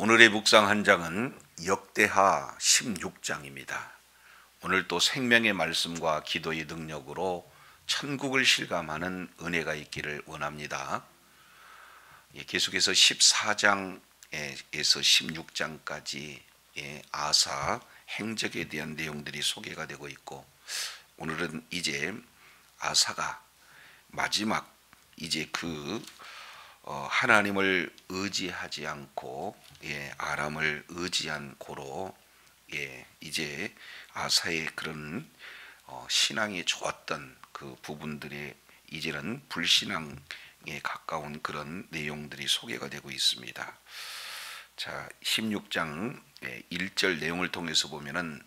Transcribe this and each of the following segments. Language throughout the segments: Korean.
오늘의 묵상 한 장은 역대하 16장입니다. 오늘 또 생명의 말씀과 기도의 능력으로 천국을 실감하는 은혜가 있기를 원합니다. 계속해서 14장에서 16장까지 아사 행적에 대한 내용들이 소개가 되고 있고, 오늘은 이제 아사가 마지막 이제 하나님을 의지하지 않고 아람을 의지한 고로 이제 아사의 그런 신앙이 좋았던 그 부분들의 이제는 불신앙에 가까운 그런 내용들이 소개가 되고 있습니다. 자, 16장 1절 내용을 통해서 보면은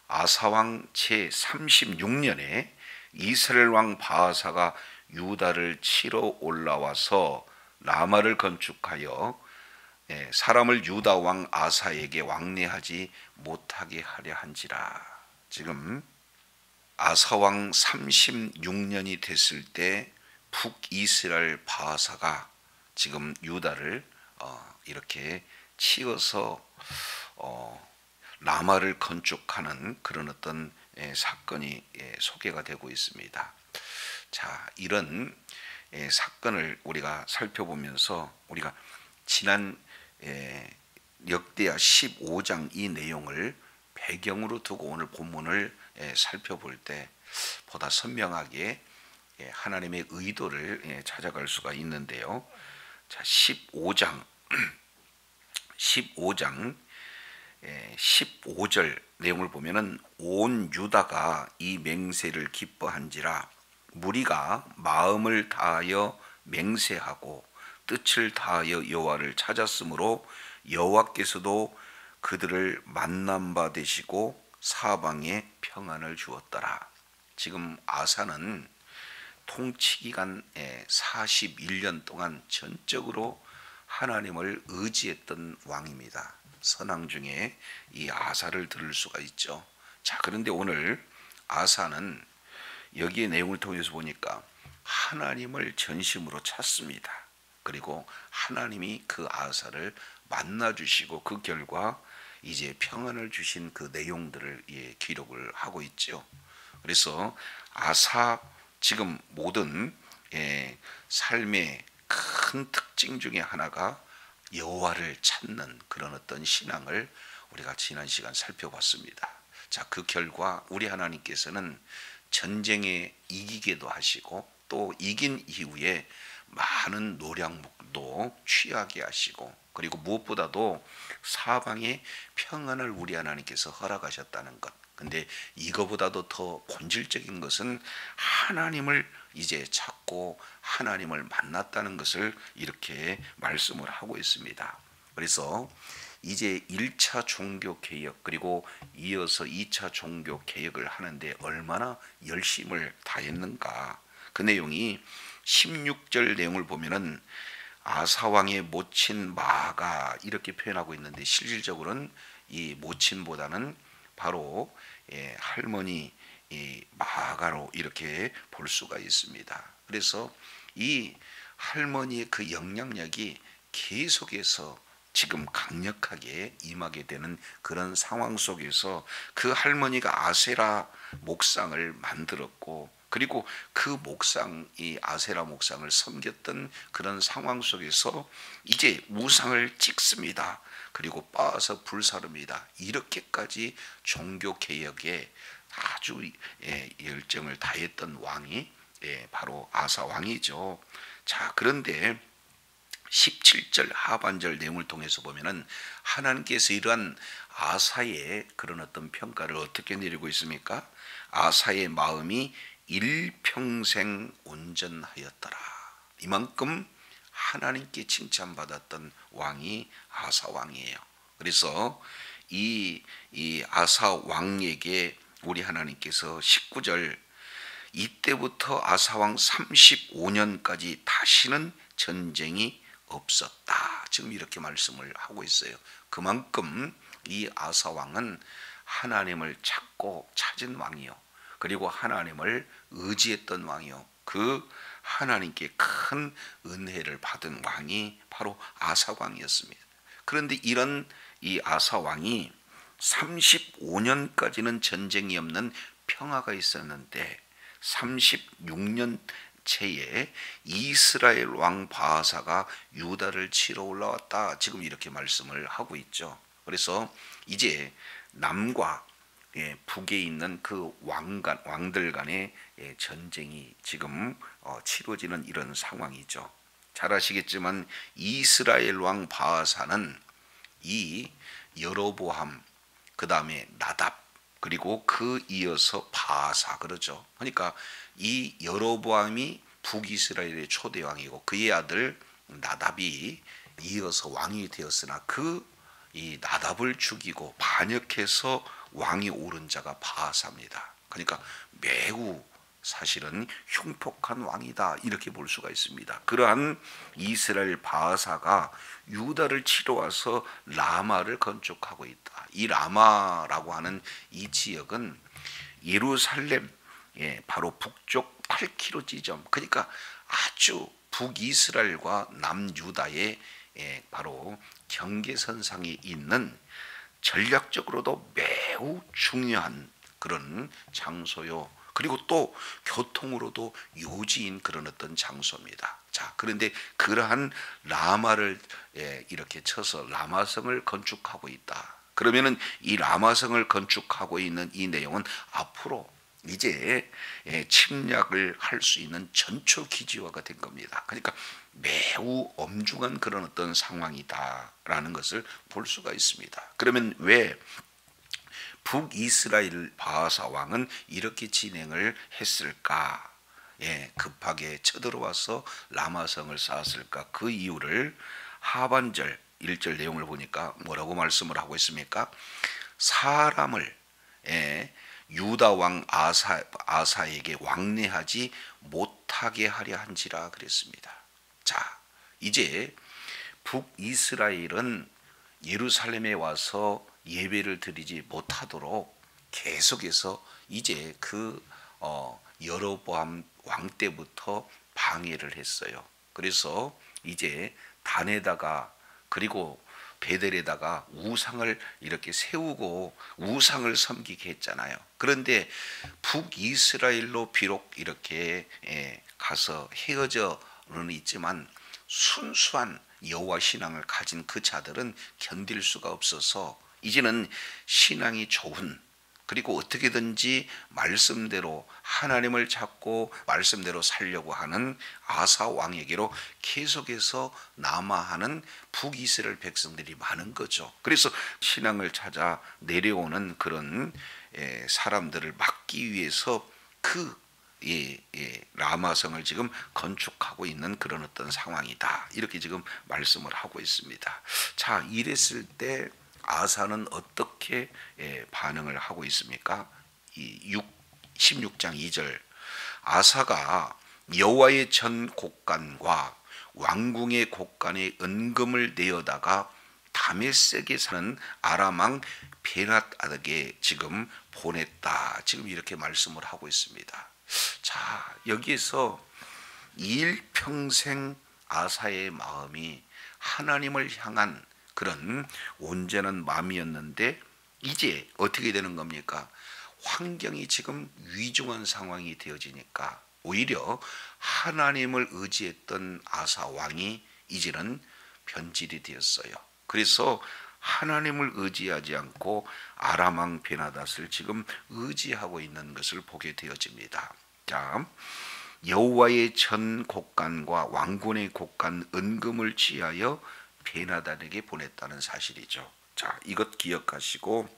아사왕 제 36년에 이스라엘 왕 바하사가 유다를 치러 올라와서 라마를 건축하여 사람을 유다 왕 아사에게 왕래하지 못하게 하려 한지라. 지금 아사 왕 36년이 됐을 때 북이스라엘 바하사가 지금 유다를 이렇게 치어서 라마를 건축하는 그런 어떤 사건이 소개가 되고 있습니다. 자, 이런 사건을 우리가 살펴보면서 우리가 지난 역대하 15장 이 내용을 배경으로 두고 오늘 본문을 살펴볼 때 보다 선명하게 하나님의 의도를 찾아갈 수가 있는데요. 자, 15장 15절 내용을 보면은 온 유다가 이 맹세를 기뻐한지라. 무리가 마음을 다하여 맹세하고 뜻을 다하여 여호와를 찾았으므로 여호와께서도 그들을 만난 바 되시고 사방에 평안을 주었더라. 지금 아사는 통치기간 41년 동안 전적으로 하나님을 의지했던 왕입니다. 선왕 중에 이 아사를 들을 수가 있죠. 자, 그런데 오늘 아사는 여기의 내용을 통해서 보니까 하나님을 전심으로 찾습니다. 그리고 하나님이 그 아사를 만나 주시고 그 결과 이제 평안을 주신 그 내용들을 기록을 하고 있죠. 그래서 아사 지금 모든 삶의 큰 특징 중에 하나가 여호와를 찾는 그런 어떤 신앙을 우리가 지난 시간 살펴봤습니다. 자, 그 결과 우리 하나님께서는 전쟁에 이기게도 하시고 또 이긴 이후에 많은 노량목도 취하게 하시고, 그리고 무엇보다도 사방에 평안을 우리 하나님께서 허락하셨다는 것. 근데 이거보다도 더 본질적인 것은 하나님을 이제 찾고 하나님을 만났다는 것을 이렇게 말씀을 하고 있습니다. 그래서 이제 1차 종교개혁 그리고 이어서 2차 종교개혁을 하는데 얼마나 열심을 다했는가. 그 내용이 16절 내용을 보면은 아사왕의 모친 마가 이렇게 표현하고 있는데, 실질적으로는 이 모친보다는 바로 할머니 마가로 이렇게 볼 수가 있습니다. 그래서 이 할머니의 그 영향력이 계속해서 지금 강력하게 임하게 되는 그런 상황 속에서 그 할머니가 아세라 목상을 만들었고, 그리고 그 목상이 아세라 목상을 섬겼던 그런 상황 속에서 이제 우상을 찍습니다. 그리고 빻아서 불사릅니다. 이렇게까지 종교개혁에 아주 열정을 다했던 왕이 바로 아사 왕이죠. 자, 그런데 17절 하반절 내용을 통해서 보면은 하나님께서 이러한 아사의 그런 어떤 평가를 어떻게 내리고 있습니까? 아사의 마음이 일평생 온전하였더라. 이만큼 하나님께 칭찬받았던 왕이 아사 왕이에요. 그래서 이 아사 왕에게 우리 하나님께서 19절 이때부터 아사 왕 35년까지 다시는 전쟁이 없었다. 지금 이렇게 말씀을 하고 있어요. 그만큼 이 아사 왕은 하나님을 찾은 왕이요, 그리고 하나님을 의지했던 왕이요, 그 하나님께 큰 은혜를 받은 왕이 바로 아사 왕이었습니다. 그런데 이런 이 아사 왕이 35년까지는 전쟁이 없는 평화가 있었는데 36년 채에 이스라엘 왕 바하사가 유다를 치러 올라왔다. 지금 이렇게 말씀을 하고 있죠. 그래서 이제 남과 북에 있는 그 왕들 간의 전쟁이 지금 치러지는 이런 상황이죠. 잘 아시겠지만 이스라엘 왕 바하사는 이 여로보암, 그 다음에 나답, 그리고 그 이어서 바하사 그러죠. 그러니까 이 여로보암이 북이스라엘의 초대 왕이고 그의 아들 나답이 이어서 왕이 되었으나 그 이 나답을 죽이고 반역해서 왕이 오른 자가 바하사입니다. 그러니까 매우 사실은 흉폭한 왕이다 이렇게 볼 수가 있습니다. 그러한 이스라엘 바하사가 유다를 치러 와서 라마를 건축하고 있다. 이 라마라고 하는 이 지역은 예루살렘 바로 북쪽 8km 지점, 그러니까 아주 북이스라엘과 남유다의 바로 경계선상에 있는 전략적으로도 매우 중요한 그런 장소요. 그리고 또 교통으로도 요지인 그런 어떤 장소입니다. 자, 그런데 그러한 라마를 이렇게 쳐서 라마성을 건축하고 있다. 그러면은 이 라마성을 건축하고 있는 이 내용은 앞으로 이제 침략을 할 수 있는 전초 기지화가 된 겁니다. 그러니까 매우 엄중한 그런 어떤 상황이다라는 것을 볼 수가 있습니다. 그러면 왜 북이스라엘 바하사 왕은 이렇게 진행을 했을까? 급하게 쳐들어와서 라마성을 쌓았을까? 그 이유를 하반절 1절 내용을 보니까 뭐라고 말씀을 하고 있습니까? 사람을 유다 왕 아사에게 왕래하지 못하게 하려 한지라 그랬습니다. 자, 이제 북이스라엘은 예루살렘에 와서 예배를 드리지 못하도록 계속해서 이제 그 여로보암 왕 때부터 방해를 했어요. 그래서 이제 단에다가 그리고 베델에다가 우상을 이렇게 세우고 우상을 섬기게 했잖아요. 그런데 북이스라엘로 비록 이렇게 가서 헤어져는 있지만 순수한 여호와 신앙을 가진 그 자들은 견딜 수가 없어서 이제는 신앙이 좋은, 그리고 어떻게든지 말씀대로 하나님을 찾고 말씀대로 살려고 하는 아사 왕에게로 계속해서 남아하는 북이스라엘 백성들이 많은 거죠. 그래서 신앙을 찾아 내려오는 그런 사람들을 막기 위해서 그 라마성을 지금 건축하고 있는 그런 어떤 상황이다. 이렇게 지금 말씀을 하고 있습니다. 자, 이랬을 때 아사는 어떻게 반응을 하고 있습니까? 16장 2절 아사가 여호와의 전 곡간과 왕궁의 곡간에 은금을 내어다가 다메섹에 사는 아람 왕 베낫에게 지금 보냈다. 지금 이렇게 말씀을 하고 있습니다. 자, 여기에서 일평생 아사의 마음이 하나님을 향한 그런 온전한 마음이었는데 이제 어떻게 되는 겁니까? 환경이 지금 위중한 상황이 되어지니까 오히려 하나님을 의지했던 아사 왕이 이제는 변질이 되었어요. 그래서 하나님을 의지하지 않고 아람 왕 베나닷을 지금 의지하고 있는 것을 보게 되어집니다. 자, 여호와의 전 곡간과 왕군의 곡간 은금을 취하여 베나닷에게 보냈다는 사실이죠. 자, 이것 기억하시고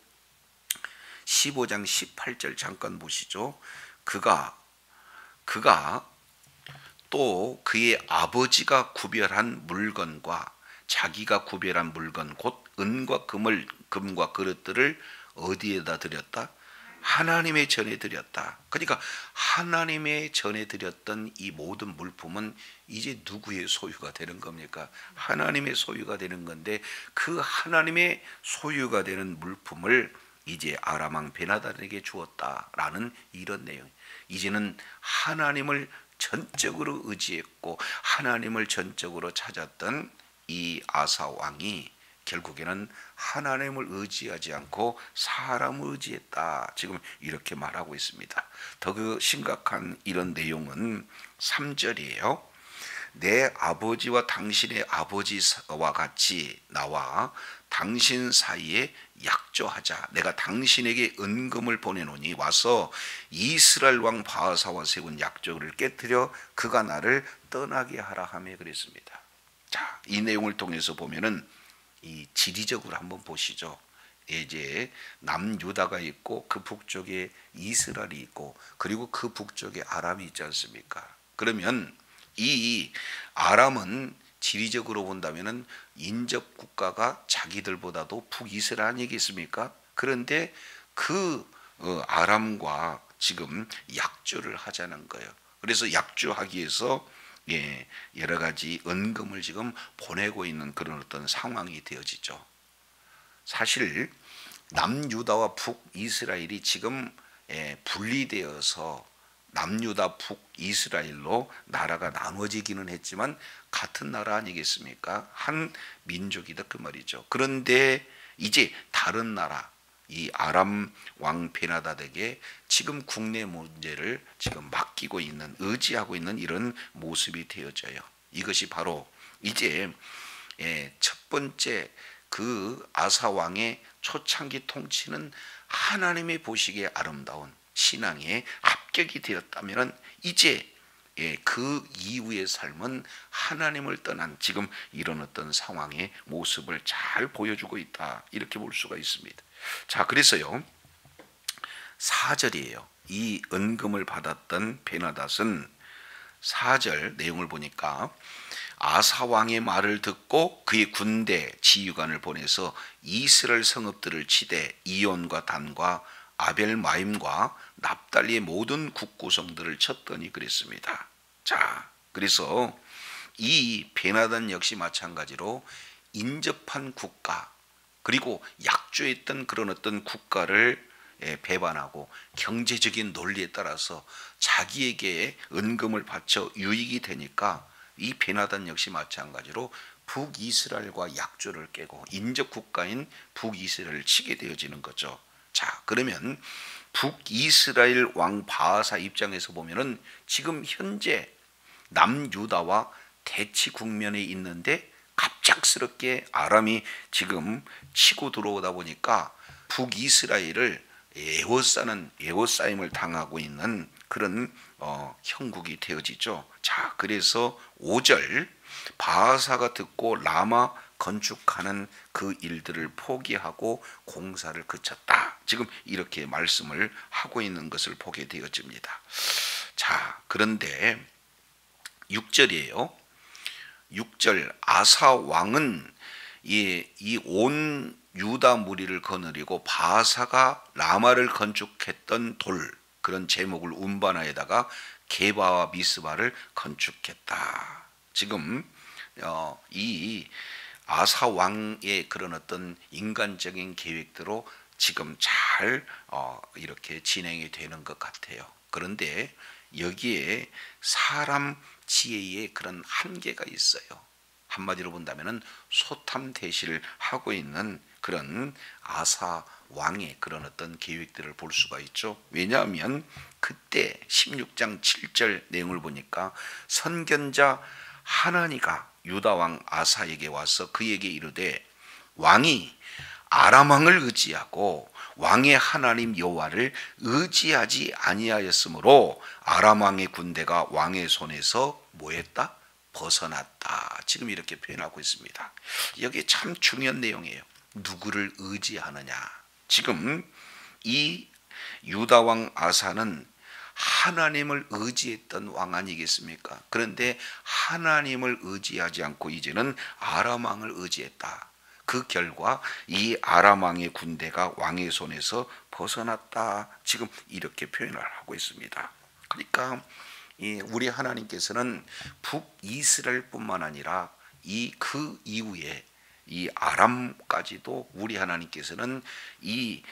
15장 18절 잠깐 보시죠. 그가 또 그의 아버지가 구별한 물건과 자기가 구별한 물건 곧 은과 금과 그릇들을 어디에다 드렸다? 하나님의 전에 드렸다. 그러니까 하나님의 전에 드렸던 이 모든 물품은 이제 누구의 소유가 되는 겁니까? 하나님의 소유가 되는 건데 그 하나님의 소유가 되는 물품을 이제 아람 왕 베나닷에게 주었다라는 이런 내용. 이제는 하나님을 전적으로 의지했고 하나님을 전적으로 찾았던 이 아사 왕이 결국에는 하나님을 의지하지 않고 사람을 의지했다. 지금 이렇게 말하고 있습니다. 더 그 심각한 이런 내용은 3절이에요. 내 아버지와 당신의 아버지와 같이 나와 당신 사이에 약조하자. 내가 당신에게 은금을 보내노니 와서 이스라엘 왕 바하사와 세운 약조를 깨뜨려 그가 나를 떠나게 하라 하며 그랬습니다. 자, 이 내용을 통해서 보면은 이 지리적으로 한번 보시죠. 이제 남유다가 있고 그 북쪽에 이스라엘이 있고 그리고 그 북쪽에 아람이 있지 않습니까? 그러면 이 아람은 지리적으로 본다면은 인접 국가가 자기들보다도 북이스라엘 아니겠습니까? 그런데 그 아람과 지금 약조를 하자는 거예요. 그래서 약조하기 위해서 여러 가지 은금을 지금 보내고 있는 그런 어떤 상황이 되어지죠. 사실 남유다와 북이스라엘이 지금 분리되어서 남유다 북이스라엘로 나라가 나눠지기는 했지만 같은 나라 아니겠습니까? 한 민족이다 그 말이죠. 그런데 이제 다른 나라 이 아람 왕 베나다드에게 지금 국내 문제를 지금 맡기고 있는 의지하고 있는 이런 모습이 되어져요. 이것이 바로 이제 첫 번째 그 아사 왕의 초창기 통치는 하나님이 보시기에 아름다운 신앙의 합격이 되었다면 이제 그 이후의 삶은 하나님을 떠난 지금 이런 어떤 상황의 모습을 잘 보여주고 있다 이렇게 볼 수가 있습니다. 자, 그래서요 4절이에요. 이 은금을 받았던 베나닷은 4절 내용을 보니까 아사 왕의 말을 듣고 그의 군대 지휘관을 보내서 이스라엘 성읍들을 치되 이온과 단과 아벨마임과 납달리의 모든 국구성들을 쳤더니 그랬습니다. 자, 그래서 이 베나단 역시 마찬가지로 인접한 국가 그리고 약조했던 그런 어떤 국가를 배반하고 경제적인 논리에 따라서 자기에게 은금을 바쳐 유익이 되니까 이 베나단 역시 마찬가지로 북이스라엘과 약조를 깨고 인접 국가인 북이스라엘을 치게 되어지는 거죠. 자, 그러면 북이스라엘 왕 바하사 입장에서 보면은 지금 현재 남유다와 대치 국면에 있는데 갑작스럽게 아람이 지금 치고 들어오다 보니까 북이스라엘을 에워싸임을 당하고 있는 그런 형국이 되어지죠. 자, 그래서 5절 바하사가 듣고 라마 건축하는 그 일들을 포기하고 공사를 그쳤다. 지금 이렇게 말씀을 하고 있는 것을 보게 되어집니다. 자, 그런데 6절이에요. 6절 아사 왕은 이 온 유다 무리를 거느리고 바하사가 라마를 건축했던 돌 그런 제목을 운반하에다가 게바와 미스바를 건축했다. 지금 이 아사 왕의 그런 어떤 인간적인 계획대로 지금 잘 이렇게 진행이 되는 것 같아요. 그런데 여기에 사람 지혜의 그런 한계가 있어요. 한마디로 본다면은 소탐대실을 하고 있는 그런 아사 왕의 그런 어떤 계획들을 볼 수가 있죠. 왜냐하면 그때 16장 7절 내용을 보니까 선견자 하나니가 유다 왕 아사에게 와서 그에게 이르되 왕이 아람 왕을 의지하고 왕의 하나님 여호와를 의지하지 아니하였으므로 아람 왕의 군대가 왕의 손에서 뭐했다? 벗어났다. 지금 이렇게 표현하고 있습니다. 여기 참 중요한 내용이에요. 누구를 의지하느냐. 지금 이 유다 왕 아사는 하나님을 의지했던 왕 아니겠습니까? 그런데 하나님을 의지하지 않고 이제는 아람 왕을 의지했다. 그 결과 이 아람 왕의 군대가 왕의 손에서 벗어났다. 지금 이렇게 표현을 하고 있습니다. 그러니까 우리 하나님께서는 북이스라엘뿐만 아니라 그 이후에 이 아람까지도 우리 하나님께서는 이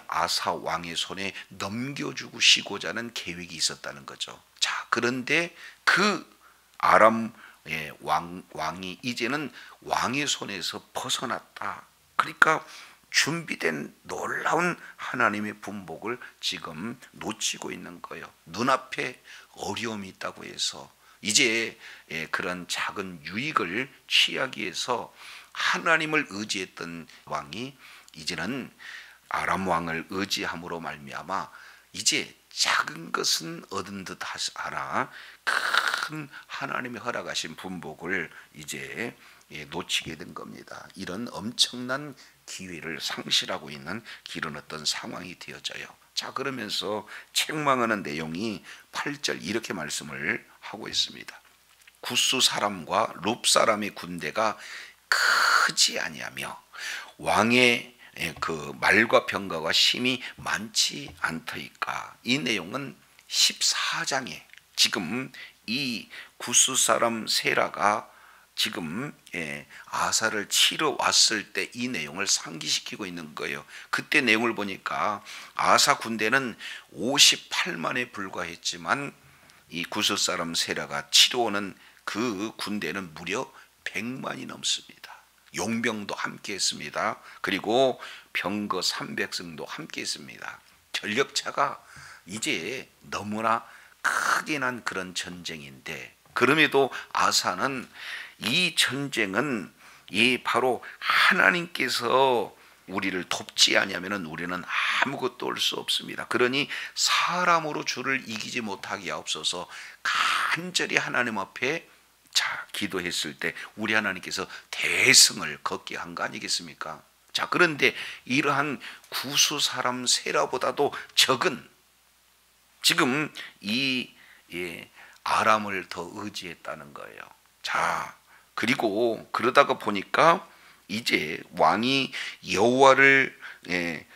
아사 왕의 손에 넘겨주시고자 하는 계획이 있었다는 거죠. 자, 그런데 그 아람 왕이 이제는 왕의 손에서 벗어났다. 그러니까 준비된 놀라운 하나님의 분복을 지금 놓치고 있는 거예요. 눈앞에 어려움이 있다고 해서 이제 그런 작은 유익을 취하기 위해서 하나님을 의지했던 왕이 이제는 아람 왕을 의지함으로 말미암아 이제 작은 것은 얻은 듯 하나 큰 하나님의 허락하신 분복을 이제 놓치게 된 겁니다. 이런 엄청난 기회를 상실하고 있는 이런 어떤 상황이 되어져요. 자, 그러면서 책망하는 내용이 8절 이렇게 말씀을 하고 있습니다. 구스 사람과 룹 사람의 군대가 크지 아니하며 왕의 그 말과 병거가 심히 많지 않더이까. 이 내용은 14장에 지금 이 구스 사람 세라가 지금 아사를 치러 왔을 때 이 내용을 상기시키고 있는 거예요. 그때 내용을 보니까 아사 군대는 58만에 불과했지만 이 구스 사람 세라가 치러 오는 그 군대는 무려 100만이 넘습니다. 용병도 함께 했습니다. 그리고 병거 300승도 함께 했습니다. 전력차가 이제 너무나 크게 난 그런 전쟁인데, 그럼에도 아사는 이 전쟁은 바로 하나님께서 우리를 돕지 아니하면 우리는 아무것도 할 수 없습니다. 그러니 사람으로 주를 이기지 못하게 하옵소서 간절히 하나님 앞에 기도했을 때 우리 하나님께서 대승을 걷게 한 거 아니겠습니까? 자, 그런데 이러한 구스 사람 세라보다도 적은 지금 이 아람을 더 의지했다는 거예요. 자, 그리고 그러다가 보니까 이제 왕이 여호와를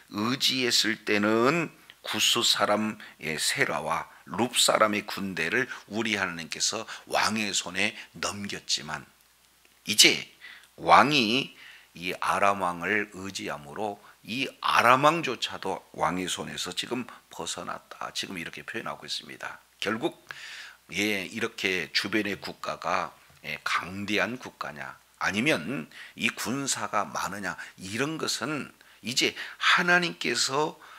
의지했을 때는 구스 사람 세라와 룹 사람의 군대를 우리 하나님께서 왕의 손에 넘겼지만 이제 왕이 이 아람 왕을 의지함으로 이 아람 왕조차도 왕의 손에서 지금 벗어났다. 지금 이렇게 표현하고 있습니다. 결국 이렇게 주변의 국가가 강대한 국가냐 아니면 이 군사가 많으냐 이런 것은 이제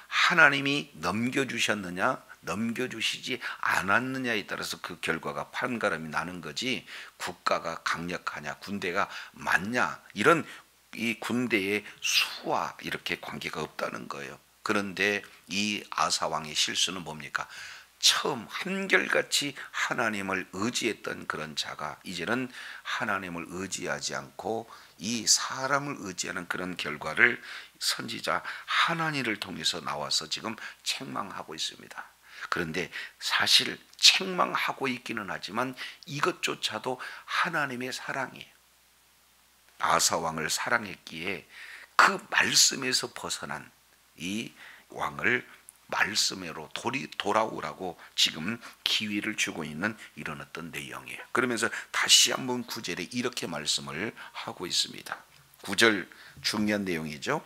하나님이 넘겨주셨느냐 넘겨주시지 않았느냐에 따라서 그 결과가 판가름이 나는 거지, 국가가 강력하냐 군대가 많냐 이런 이 군대의 수와 이렇게 관계가 없다는 거예요. 그런데 이 아사왕의 실수는 뭡니까? 처음 한결같이 하나님을 의지했던 그런 자가 이제는 하나님을 의지하지 않고 이 사람을 의지하는 그런 결과를 선지자 하나니를 통해서 나와서 지금 책망하고 있습니다. 그런데 사실 책망하고 있기는 하지만 이것조차도 하나님의 사랑이에요. 아사왕을 사랑했기에 그 말씀에서 벗어난 이 왕을 말씀으로 돌아오라고 지금 기회를 주고 있는 이런 어떤 내용이에요. 그러면서 다시 한번 9절에 이렇게 말씀을 하고 있습니다. 9절 중요한 내용이죠.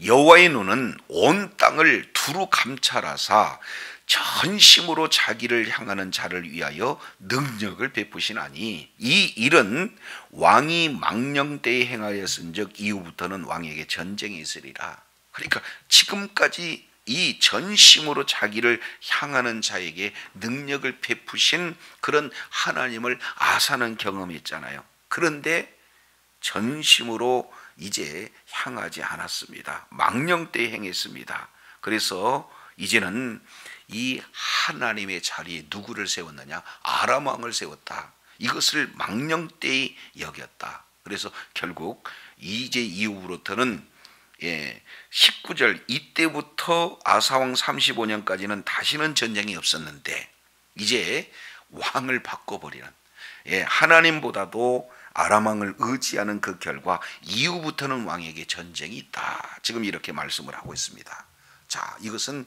여호와의 눈은 온 땅을 두루 감찰하사 전심으로 자기를 향하는 자를 위하여 능력을 베푸시나니 이 일은 왕이 망령 때에 행하였은즉 이후부터는 왕에게 전쟁이 있으리라. 그러니까 지금까지 이 전심으로 자기를 향하는 자에게 능력을 베푸신 그런 하나님을 아사는 경험했잖아요. 그런데 전심으로 이제 향하지 않았습니다. 망령 때에 행했습니다. 그래서 이제는 이 하나님의 자리에 누구를 세웠느냐? 아람 왕을 세웠다. 이것을 망령 때에 여겼다. 그래서 결국 이제 이후부터는 19절 이때부터 아사왕 35년까지는 다시는 전쟁이 없었는데 이제 왕을 바꿔버리는 하나님보다도 아람 왕을 의지하는 그 결과 이후부터는 왕에게 전쟁이 있다. 지금 이렇게 말씀을 하고 있습니다. 자, 이것은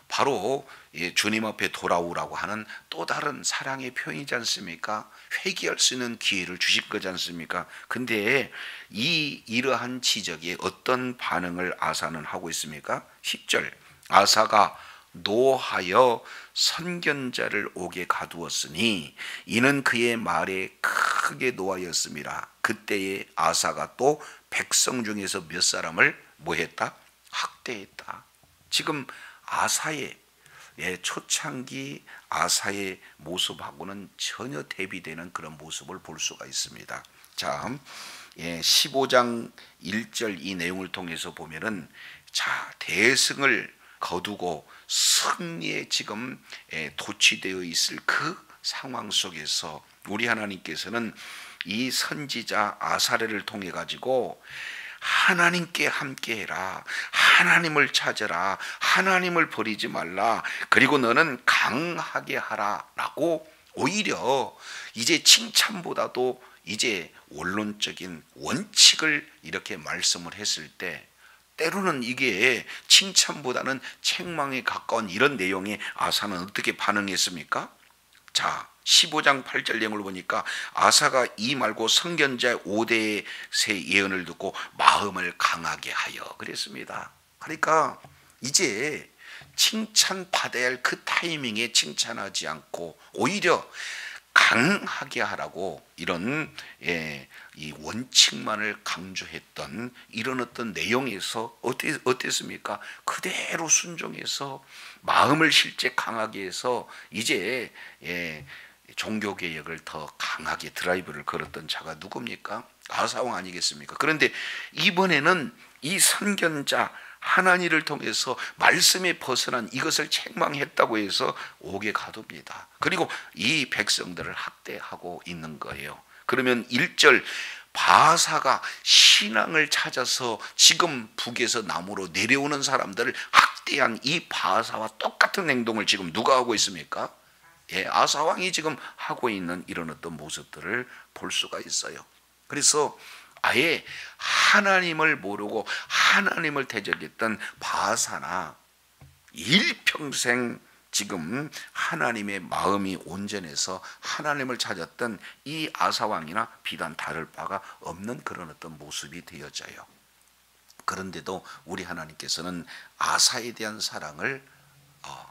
바로 주님 앞에 돌아오라고 하는 또 다른 사랑의 표현이지 않습니까? 회개할 수 있는 기회를 주실 거지 않습니까? 근데 이러한 지적에 어떤 반응을 아사는 하고 있습니까? 10절 아사가 노하여 선견자를 옥에 가두었으니 이는 그의 말에 크게 노하였음이라. 그때에 아사가 또 백성 중에서 몇 사람을 뭐했다? 학대했다. 지금 아사의 초창기 아사의 모습하고는 전혀 대비되는 그런 모습을 볼 수가 있습니다. 자, 15장 1절 이 내용을 통해서 보면은 대승을 거두고 승리에 지금 도취되어 있을 그 상황 속에서 우리 하나님께서는 이 선지자 아사랴를 통해 가지고 하나님께 함께해라, 하나님을 찾아라, 하나님을 버리지 말라, 그리고 너는 강하게 하라 라고 오히려 이제 칭찬보다도 이제 원론적인 원칙을 이렇게 말씀을 했을 때 때로는 이게 칭찬보다는 책망에 가까운 이런 내용에 아사는 어떻게 반응했습니까? 자, 15장 8절 내용을 보니까 아사가 이 말고 선견자 5대의 새 예언을 듣고 마음을 강하게 하여 그랬습니다. 그러니까 이제 칭찬받아야 할 그 타이밍에 칭찬하지 않고 오히려 강하게 하라고 이런 이 원칙만을 강조했던 이런 어떤 내용에서 어땠습니까? 그대로 순종해서 마음을 실제 강하게 해서 이제 종교개혁을 더 강하게 드라이브를 걸었던 자가 누굽니까? 아사왕 아니겠습니까? 그런데 이번에는 이 선견자 하나니를 통해서 말씀에 벗어난 이것을 책망했다고 해서 옥에 가둡니다. 그리고 이 백성들을 학대하고 있는 거예요. 그러면 1절 바사가 신앙을 찾아서 지금 북에서 남으로 내려오는 사람들을 학대한 이 바사와 똑같은 행동을 지금 누가 하고 있습니까? 아사왕이 지금 하고 있는 이런 어떤 모습들을 볼 수가 있어요. 그래서 아예 하나님을 모르고 하나님을 대적했던 바사나 일평생 지금 하나님의 마음이 온전해서 하나님을 찾았던 이 아사왕이나 비단 다를 바가 없는 그런 어떤 모습이 되어져요. 그런데도 우리 하나님께서는 아사에 대한 사랑을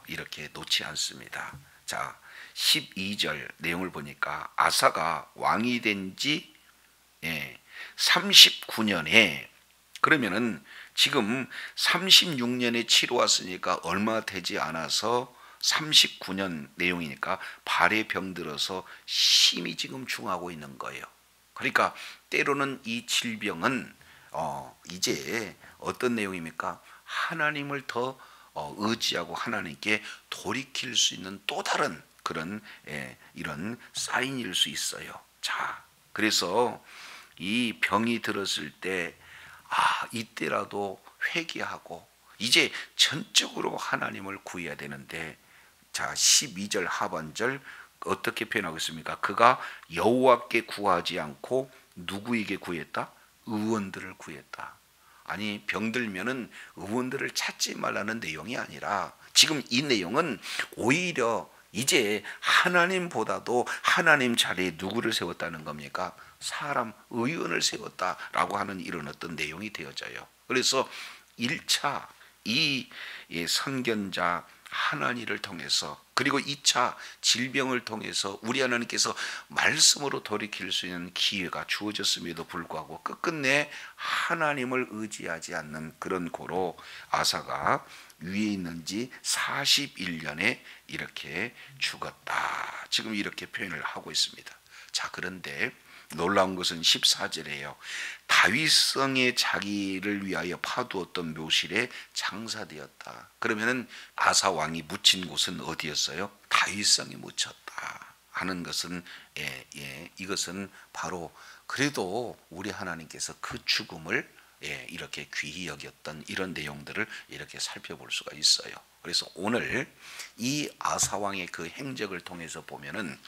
이렇게 놓지 않습니다. 자, 12절 내용을 보니까 아사가 왕이 된지 39년에 그러면은 지금 36년에 치러왔으니까 얼마 되지 않아서 39년 내용이니까 발에 병들어서 심히 지금 중하고 있는 거예요. 그러니까 때로는 이 질병은 이제 어떤 내용입니까? 하나님을 더 의지하고 하나님께 돌이킬 수 있는 또 다른 그런 이런 사인일 수 있어요. 자, 그래서 이 병이 들었을 때 이때라도 회개하고 이제 전적으로 하나님을 구해야 되는데, 자 12절 하반절 어떻게 표현하고 있습니까? 그가 여호와께 구하지 않고 누구에게 구했다? 의원들을 구했다. 아니 병들면은 의원들을 찾지 말라는 내용이 아니라 지금 이 내용은 오히려 이제 하나님보다도 하나님 자리에 누구를 세웠다는 겁니까? 사람 의원을 세웠다라고 하는 이런 어떤 내용이 되어져요. 그래서 1차 이 선견자 하나니를 통해서 그리고 2차 질병을 통해서 우리 하나님께서 말씀으로 돌이킬 수 있는 기회가 주어졌음에도 불구하고 끝끝내 하나님을 의지하지 않는 그런 고로 아사가 위에 있는지 41년에 이렇게 죽었다. 지금 이렇게 표현을 하고 있습니다. 자, 그런데 놀라운 것은 14절이에요. 다윗성에 자기를 위하여 파두었던 묘실에 장사되었다. 그러면은 아사 왕이 묻힌 곳은 어디였어요? 다윗성에 묻혔다 하는 것은 이것은 바로 그래도 우리 하나님께서 그 죽음을 이렇게 귀히 여겼던 이런 내용들을 이렇게 살펴볼 수가 있어요. 그래서 오늘 이 아사왕의 그 행적을 통해서 보면은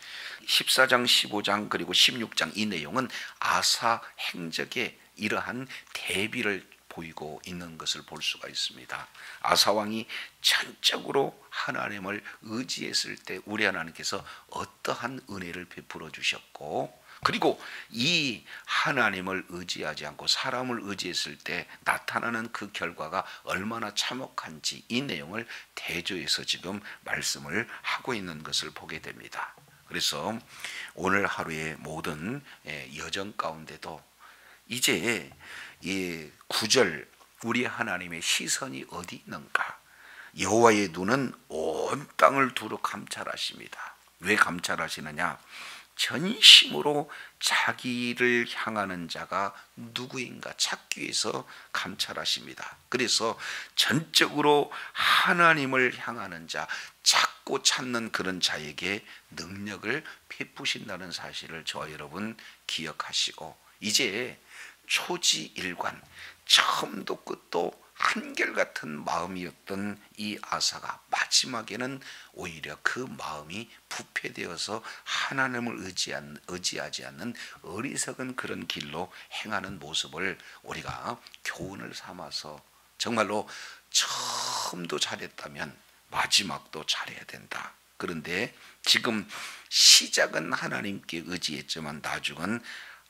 14장, 15장 그리고 16장 이 내용은 아사 행적의 이러한 대비를 보이고 있는 것을 볼 수가 있습니다. 아사왕이 전적으로 하나님을 의지했을 때 우리 하나님께서 어떠한 은혜를 베풀어 주셨고, 그리고 이 하나님을 의지하지 않고 사람을 의지했을 때 나타나는 그 결과가 얼마나 참혹한지 이 내용을 대조해서 지금 말씀을 하고 있는 것을 보게 됩니다. 그래서 오늘 하루의 모든 여정 가운데도 이제 이 9절 우리 하나님의 시선이 어디 있는가? 여호와의 눈은 온 땅을 두루 감찰하십니다. 왜 감찰하시느냐? 전심으로 자기를 향하는 자가 누구인가 찾기 위해서 감찰하십니다. 그래서 전적으로 하나님을 향하는 자, 찾고 찾는 그런 자에게 능력을 베푸신다는 사실을 저와 여러분 기억하시고, 이제 초지일관, 처음도 끝도 한결같은 마음이었던 이 아사가 마지막에는 오히려 그 마음이 부패되어서 하나님을 의지하지 않는 어리석은 그런 길로 행하는 모습을 우리가 교훈을 삼아서 정말로 처음도 잘했다면 마지막도 잘해야 된다. 그런데 지금 시작은 하나님께 의지했지만 나중은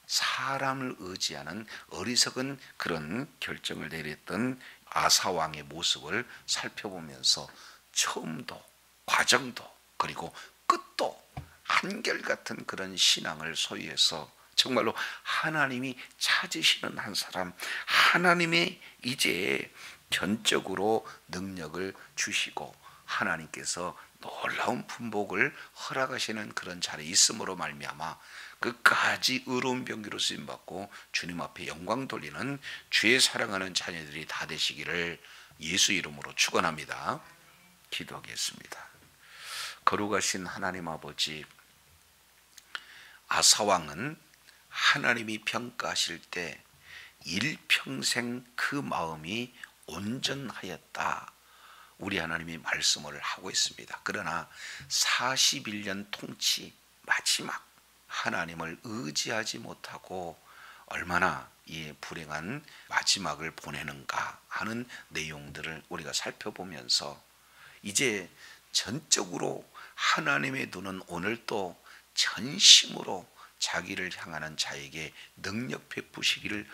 사람을 의지하는 어리석은 그런 결정을 내렸던 아사왕의 모습을 살펴보면서 처음도 과정도 그리고 끝도 한결같은 그런 신앙을 소유해서 정말로 하나님이 찾으시는 한 사람, 하나님의 이제 전적으로 능력을 주시고 하나님께서 놀라운 분복을 허락하시는 그런 자리에 있음으로 말미암아 끝까지 의로운 병기로 쓰임받고 주님 앞에 영광 돌리는 주의 사랑하는 자녀들이 다 되시기를 예수 이름으로 축원합니다. 기도하겠습니다. 거룩하신 하나님 아버지, 아사왕은 하나님이 평가하실 때 일평생 그 마음이 온전하였다, 우리 하나님이 말씀을 하고 있습니다. 그러나 41년 통치 마지막 하나님을 의지하지 못하고 얼마나 이 불행한 마지막을 보내는가 하는 내용들을 우리가 살펴보면서 이제 전적으로 하나님의 눈은 오늘도 전심으로 자기를 향하는 자에게 능력 베푸시기를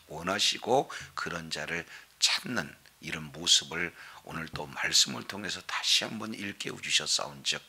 원하시고 그런 자를 찾는 이런 모습을 오늘 또 말씀을 통해서 다시 한번 일깨워 주셨사온즉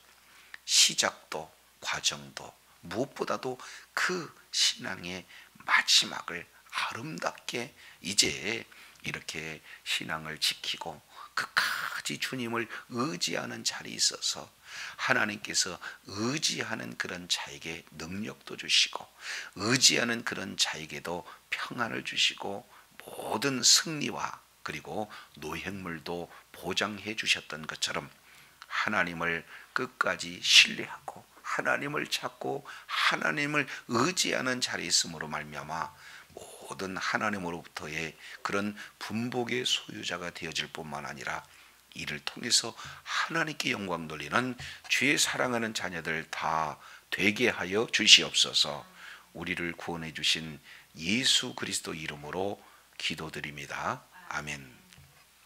시작도 과정도 무엇보다도 그 신앙의 마지막을 아름답게 이제 이렇게 신앙을 지키고 끝까지 주님을 의지하는 자리에 있어서 하나님께서 의지하는 그런 자에게 능력도 주시고 의지하는 그런 자에게도 평안을 주시고 모든 승리와 그리고 노획물도 보장해 주셨던 것처럼 하나님을 끝까지 신뢰하고 하나님을 찾고 하나님을 의지하는 자리에 있음으로 말미암아 모든 하나님으로부터의 그런 분복의 소유자가 되어질 뿐만 아니라 이를 통해서 하나님께 영광 돌리는 주의 사랑하는 자녀들 다 되게 하여 주시옵소서. 우리를 구원해 주신 예수 그리스도 이름으로 기도드립니다. 아멘.